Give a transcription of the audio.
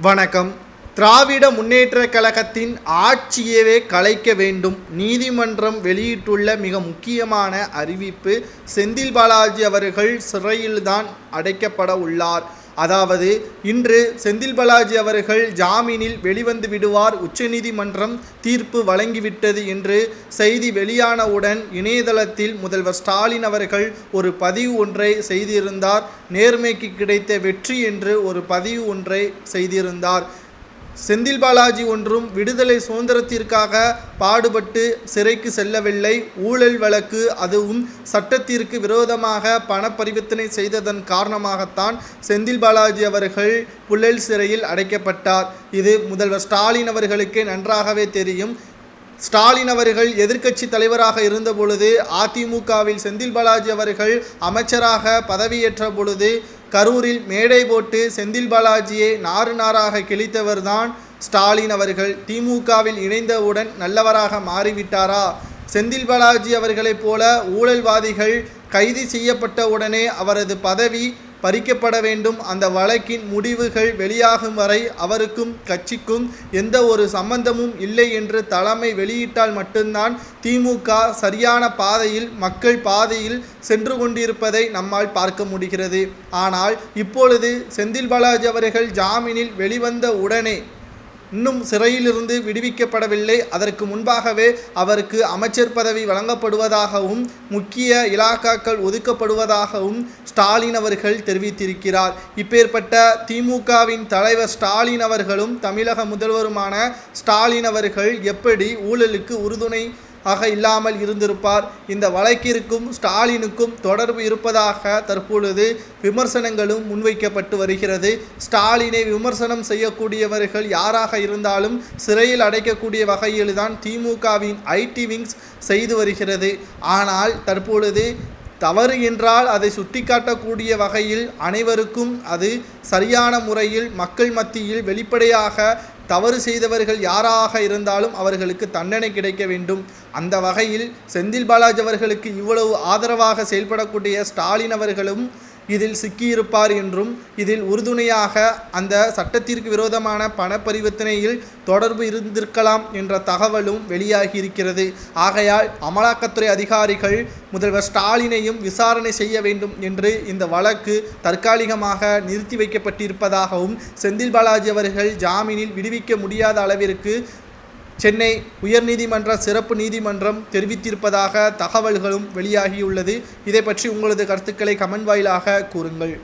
வணக்கம். திராவிட முன்னேற்றக் கழகத்தின் ஆட்சியவே கலைக்க வேண்டும். நீதிமன்றம் வெளியிட்டுள்ள மிக முக்கியமான அறிவிப்பு, செந்தில் பாலாஜி அவர்கள் சிறையில்தான் அடைக்கப்பட உள்ளார். அதாவது இன்று செந்தில் பாலாஜி அவர்கள் ஜாமீனில் வெளிவந்து விடுவார், உச்சநீதிமன்றம் தீர்ப்பு வழங்கிவிட்டது என்று செய்தி வெளியானவுடன் இணையதளத்தில் முதல்வர் ஸ்டாலின் அவர்கள் ஒரு பதிவு ஒன்றை செய்திருந்தார். நேர்மைக்கு கிடைத்த வெற்றி என்று ஒரு பதிவு ஒன்றை செய்திருந்தார். செந்தில் பாலாஜி ஒன்றும் விடுதலை சுதந்திரத்திற்காக பாடுபட்டு சிறைக்கு செல்லவில்லை. ஊழல் வழக்கு, அதுவும் சட்டத்திற்கு விரோதமாக பண பரிவர்த்தனை செய்ததன் காரணமாகத்தான் செந்தில் பாலாஜி அவர்கள் புழல் சிறையில் அடைக்கப்பட்டார். இது முதல்வர் ஸ்டாலின் அவர்களுக்கு நன்றாகவே தெரியும். ஸ்டாலின் அவர்கள் எதிர்க்கட்சி தலைவராக இருந்த பொழுது, அதிமுகவில் செந்தில் பாலாஜி அவர்கள் அமைச்சராக பதவியேற்ற பொழுது கரூரில் மேடை போட்டு செந்தில் பாலாஜியை நாறு நாராக கிழித்தவர்தான் ஸ்டாலின் அவர்கள். திமுகவில் இணைந்தவுடன் நல்லவராக மாறிவிட்டாரா? செந்தில் பாலாஜி அவர்களைப் போல ஊழல்வாதிகள் கைது செய்யப்பட்ட உடனே அவரது பதவி பறிக்கப்பட வேண்டும். அந்த வழக்கின் முடிவுகள் வெளியாகும் வரை அவருக்கும் கட்சிக்கும் எந்த ஒரு சம்பந்தமும் இல்லை என்று தலைமை வெளியிட்டால் மட்டும்தான் திமுக சரியான பாதையில், மக்கள் பாதையில் சென்று கொண்டிருப்பதை நம்மால் பார்க்க முடிகிறது. ஆனால் இப்பொழுது செந்தில் பாலாஜி அவர்கள் ஜாமீனில் வெளிவந்த உடனே இன்னும் சிறையிலிருந்து விடுவிக்கப்படவில்லை. அதற்கு முன்பாகவே அவருக்கு அமைச்சர் பதவி வழங்கப்படுவதாகவும் முக்கிய இலாக்காக்கள் ஒதுக்கப்படுவதாகவும் ஸ்டாலின் அவர்கள் தெரிவித்திருக்கிறார். இப்பேற்பட்ட திமுகவின் தலைவர் ஸ்டாலின் அவர்களும் தமிழக முதல்வருமான ஸ்டாலின் அவர்கள் எப்படி ஊழலுக்கு உறுதுணை இல்லாமல் இருந்திருப்பார்? இந்த வழக்கிற்கும் ஸ்டாலினுக்கும் தொடர்பு இருப்பதாக தற்பொழுது விமர்சனங்களும் முன்வைக்கப்பட்டு வருகிறது. ஸ்டாலினை விமர்சனம் செய்யக்கூடியவர்கள் யாராக இருந்தாலும் சிறையில் அடைக்கக்கூடிய வகையில்தான் திமுகவின் ஐடி விங்ஸ் செய்து வருகிறது. ஆனால் தற்பொழுது தவறு என்றால் அதை சுட்டிக்காட்டக்கூடிய வகையில் அனைவருக்கும் அது சரியான முறையில் மக்கள் மத்தியில் வெளிப்படையாக தவறு செய்தவர்கள் யாராக இருந்தாலும் அவர்களுக்கு தண்டனை கிடைக்க வேண்டும். அந்த வகையில் செந்தில் பாலாஜி அவர்களுக்கு இவ்வளவு ஆதரவாக செயல்படக்கூடிய ஸ்டாலின் அவர்களும் இதில் சிக்கியிருப்பார் என்றும், இதில் உறுதுணையாக அந்த சட்டத்திற்கு விரோதமான பண பரிவர்த்தனையில் தொடர்பு இருந்திருக்கலாம் என்ற தகவலும் வெளியாகி இருக்கிறது. ஆகையால் அமலாக்கத்துறை அதிகாரிகள் முதல்வர் ஸ்டாலினையும் விசாரணை செய்ய வேண்டும் என்று இந்த வழக்கு தற்காலிகமாக நிறுத்தி வைக்கப்பட்டிருப்பதாகவும், செந்தில் பாலாஜி அவர்கள் ஜாமீனில் விடுவிக்க முடியாத அளவிற்கு சென்னை உயர்நீதிமன்ற சிறப்பு நீதிமன்றம் தெரிவித்திருப்பதாக தகவல்களும் வெளியாகியுள்ளது. இதை பற்றி உங்களது கருத்துக்களை கமெண்ட் வாயிலாக கூறுங்கள்.